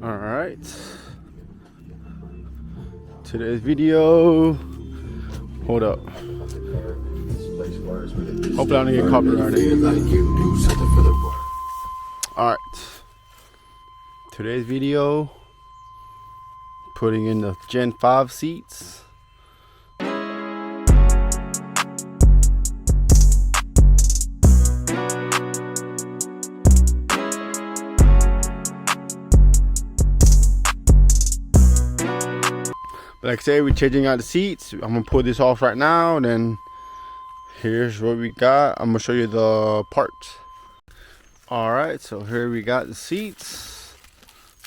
Alright, today's video, hold up, hopefully I don't get copyrighted. Alright, today's video, putting in the Gen 5 seats. Like I said, we're changing out the seats. I'm gonna pull this off right now, and then here's what we got. I'm gonna show you the parts. All right, so here we got the seats.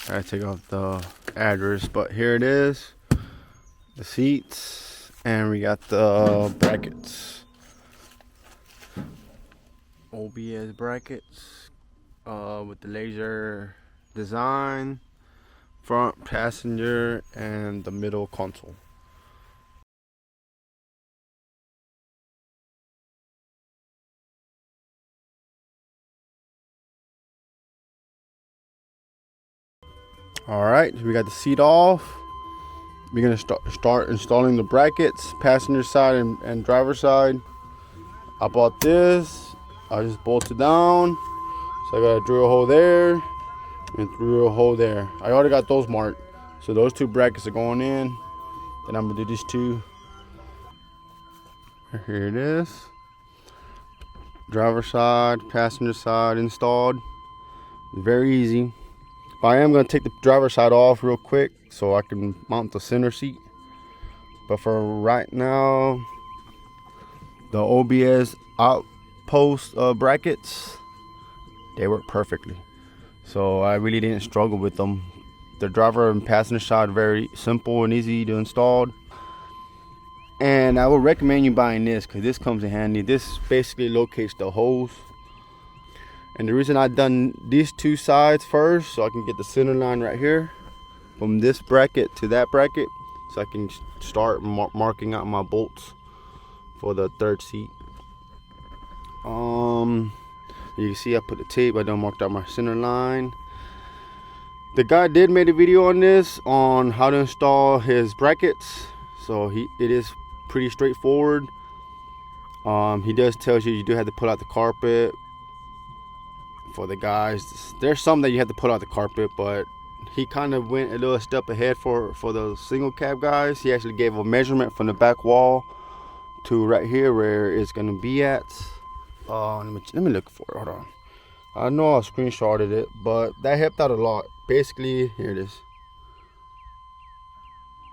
I gotta take off the address, but here it is, the seats, and we got the brackets. OBS brackets with the laser design. Front passenger and the middle console. All right, we got the seat off. We're gonna start installing the brackets, passenger side and driver side. I bought this. I just bolted down. So I got a drill hole there and through a hole there. I already got those marked, so those two brackets are going in. Then I'm gonna do these two. Here it is, driver side, passenger side installed. Very easy, but I am gonna take the driver side off real quick so I can mount the center seat. But for right now, the OBS Outpost brackets, they work perfectly. So I really didn't struggle with them. The driver and passenger side very simple and easy to install. And I would recommend you buying this because this comes in handy. This basically locates the holes. And the reason I've done these two sides first, so I can get the center line right here from this bracket to that bracket, so I can start marking out my bolts for the third seat. You can see I put the tape, I done marked out my center line. The guy did make a video on this, on how to install his brackets. So it is pretty straightforward. He does tell you do have to pull out the carpet for the guys. There's some that you have to pull out the carpet, but he kind of went a little step ahead for the single cab guys. He actually gave a measurement from the back wall to right here where it's gonna be at. Let me look for it. Hold on. I know I screenshotted it, but that helped out a lot. Basically, here it is.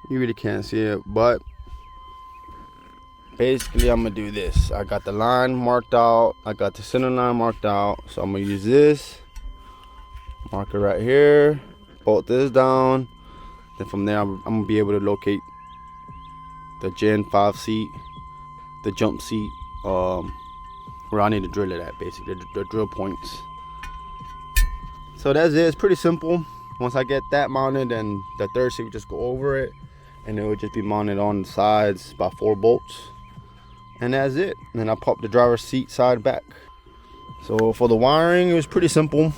You really can't see it, but basically I'm gonna do this. I got the line marked out. I got the center line marked out. So I'm gonna use this. Mark it right here. Bolt this down. Then from there, I'm gonna be able to locate the Gen 5 seat, the jump seat, where I need to drill it at, basically, the drill points. So that's it. It's pretty simple. Once I get that mounted, then the third seat would just go over it, and it would just be mounted on the sides by 4 bolts, and that's it. And then I pop the driver's seat side back. So for the wiring, it was pretty simple.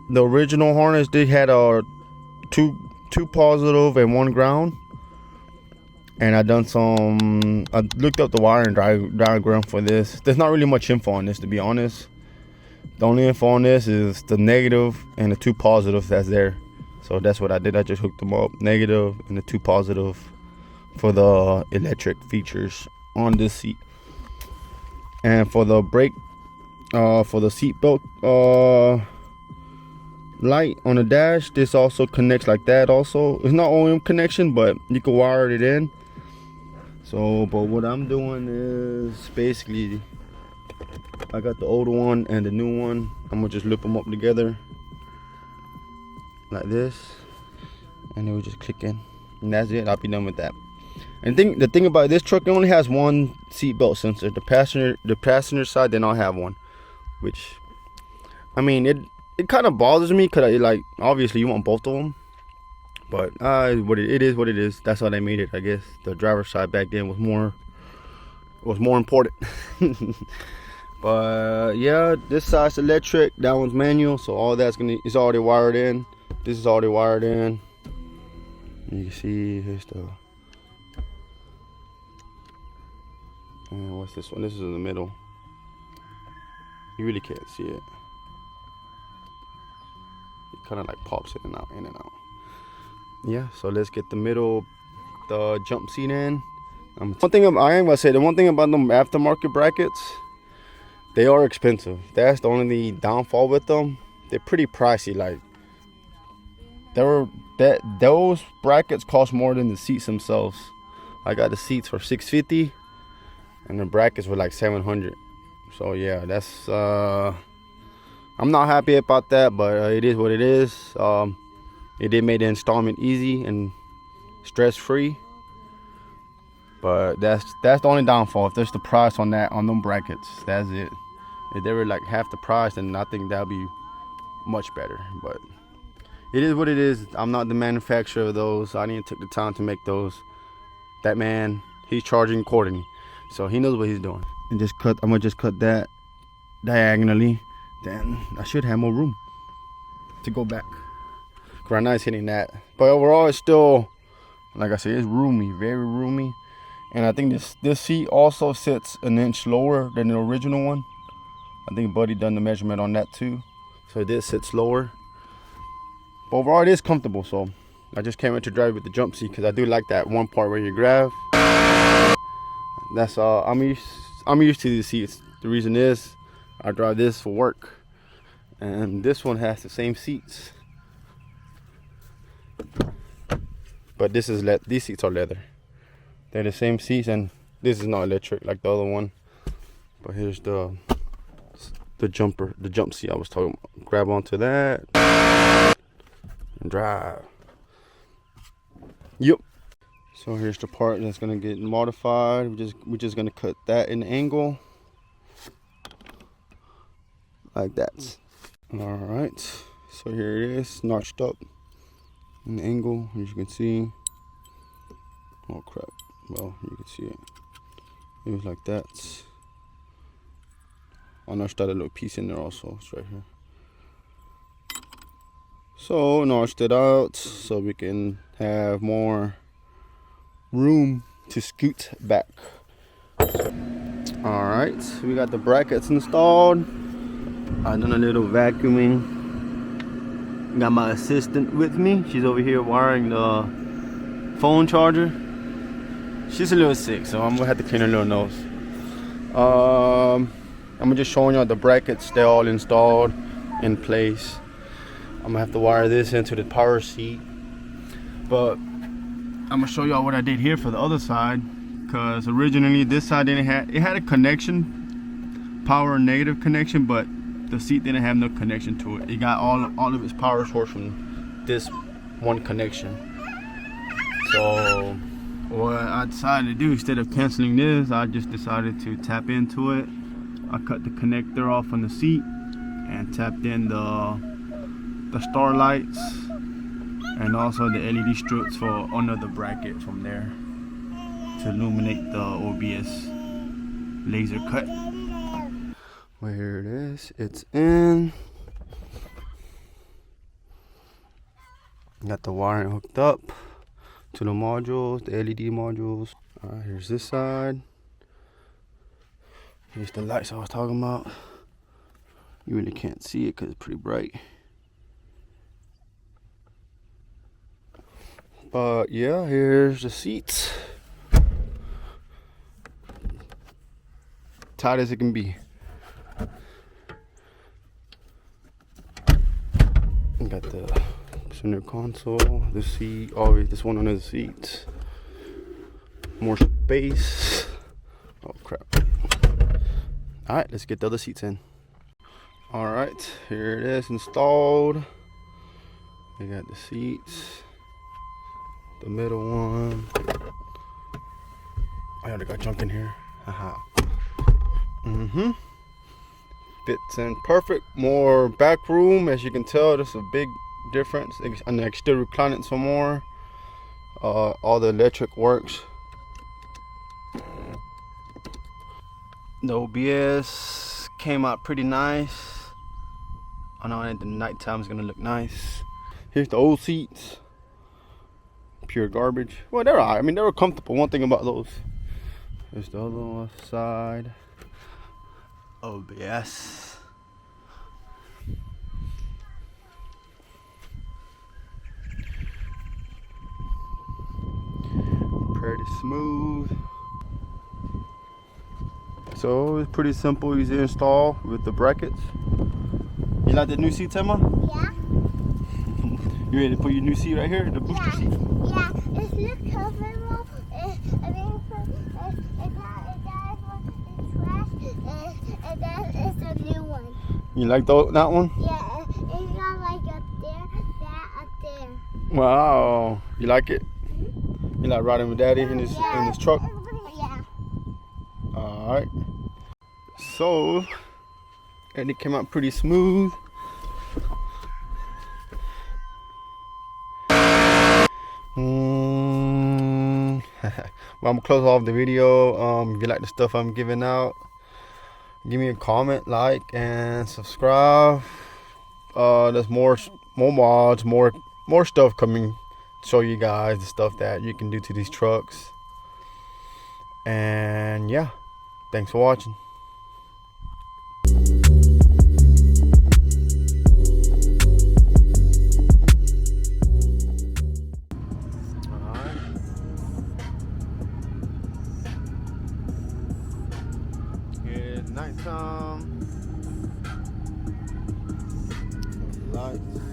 The original harness did had a two positive and 1 ground. And I looked up the wiring diagram for this. There's not really much info on this, to be honest. The only info on this is the negative and the 2 positives that's there. So that's what I did. I just hooked them up, negative and the 2 positive, for the electric features on this seat. And for the brake, for the seat belt light on the dash, this also connects like that. Also, it's not OEM connection, but you can wire it in. So, but what I'm doing is basically, I got the older one and the new one. I'm gonna just loop them up together like this, and it will just click in, and that's it. I'll be done with that. And the thing about this truck, it only has 1 seat belt sensor. The passenger side, they don't have one, which, I mean, it kind of bothers me because like, obviously you want both of them. But it is what it is. That's how they made it, I guess. The driver's side back then was more important. But yeah, this side's electric, that one's manual, so all that's is already wired in. This is already wired in. You can see here's the. And what's this one? This is in the middle. You really can't see it. It kind of like pops in and out, in and out. Yeah, so let's get the middle, the jump seat in. One thing I am gonna say, the one thing about them aftermarket brackets, they are expensive. That's the only downfall with them. They're pretty pricey. Like those brackets cost more than the seats themselves. I got the seats for $650, and the brackets were like $700. So yeah, that's I'm not happy about that, but it is what it is. It did make the installment easy and stress-free. But that's the only downfall. If there's the price on them brackets, that's it. If they were like half the price, then I think that'd be much better. But it is what it is. I'm not the manufacturer of those. I didn't take the time to make those. That man, he's charging accordingly, so he knows what he's doing. And I'm gonna just cut that diagonally. Then I should have more room to go back. Right now it's hitting that, but overall it's still, like I said, it's roomy, very roomy. And I think this seat also sits an inch lower than the original one. I think Buddy done the measurement on that too. So this sits lower. But overall it is comfortable, so I just can't wait to drive with the jump seat because I do like that one part where you grab. That's I'm used to these seats. The reason is I drive this for work. And this one has the same seats. But these seats are leather. They're the same seats, and this is not electric like the other one. But here's the jump seat I was talking about. Grab onto that and drive. Yep. So here's the part that's gonna get modified. We're just gonna cut that in angle like that. All right. So here it is, notched up in angle, as you can see. Oh crap. Well, you can see it. It was like that. I notched that a little piece in there also. It's right here. So notched it out so we can have more room to scoot back. All right, we got the brackets installed. I done a little vacuuming. Got my assistant with me. She's over here wiring the phone charger. She's a little sick, so I'm gonna have to clean her little nose. I'm just showing y'all the brackets. They're all installed in place. I'm gonna have to wire this into the power seat. But I'm gonna show y'all what I did here for the other side, because originally this side it had a connection, power negative connection, but the seat didn't have no connection to it. It got all of its power source from this one connection. So what I decided to do, instead of canceling this, I just decided to tap into it. I cut the connector off on the seat and tapped in the star lights and also the LED strips for under the bracket from there to illuminate the OBS laser cut. Well, here it is. It's in. Got the wiring hooked up to the modules, the LED modules. Alright, here's this side. Here's the lights I was talking about. You really can't see it because it's pretty bright. But yeah, here's the seats. Tight as it can be. Got the center console, the seat, always this one under the seat. More space. Oh crap. Alright, let's get the other seats in. Alright, here it is installed. We got the seats. The middle one. I already got junk in here. Haha. Fits in perfect. More back room, as you can tell. There's a big difference. And I can still recline it some more. All the electric works. The OBS came out pretty nice. I know at the nighttime it's gonna look nice. Here's the old seats. Pure garbage. Well, they're alright. I mean, they were comfortable. One thing about those. Here's the other one side. OBS. Pretty smooth. So it's pretty simple, easy to install with the brackets. You like the new seat, Emma? Yeah. You ready to put your new seat right here, the booster seat? Yeah, it's not comfortable. And then it's a new one. You like that one? Yeah, it's got like up there, that up there. Wow, you like it? You like riding with Daddy in his truck? Yeah. All right. So, and it came out pretty smooth. Well, I'm gonna close off the video. If you like the stuff I'm giving out, give me a comment, like, and subscribe. There's more mods, more stuff coming. Show you guys the stuff that you can do to these trucks. And yeah, thanks for watching. It's nighttime. Lights.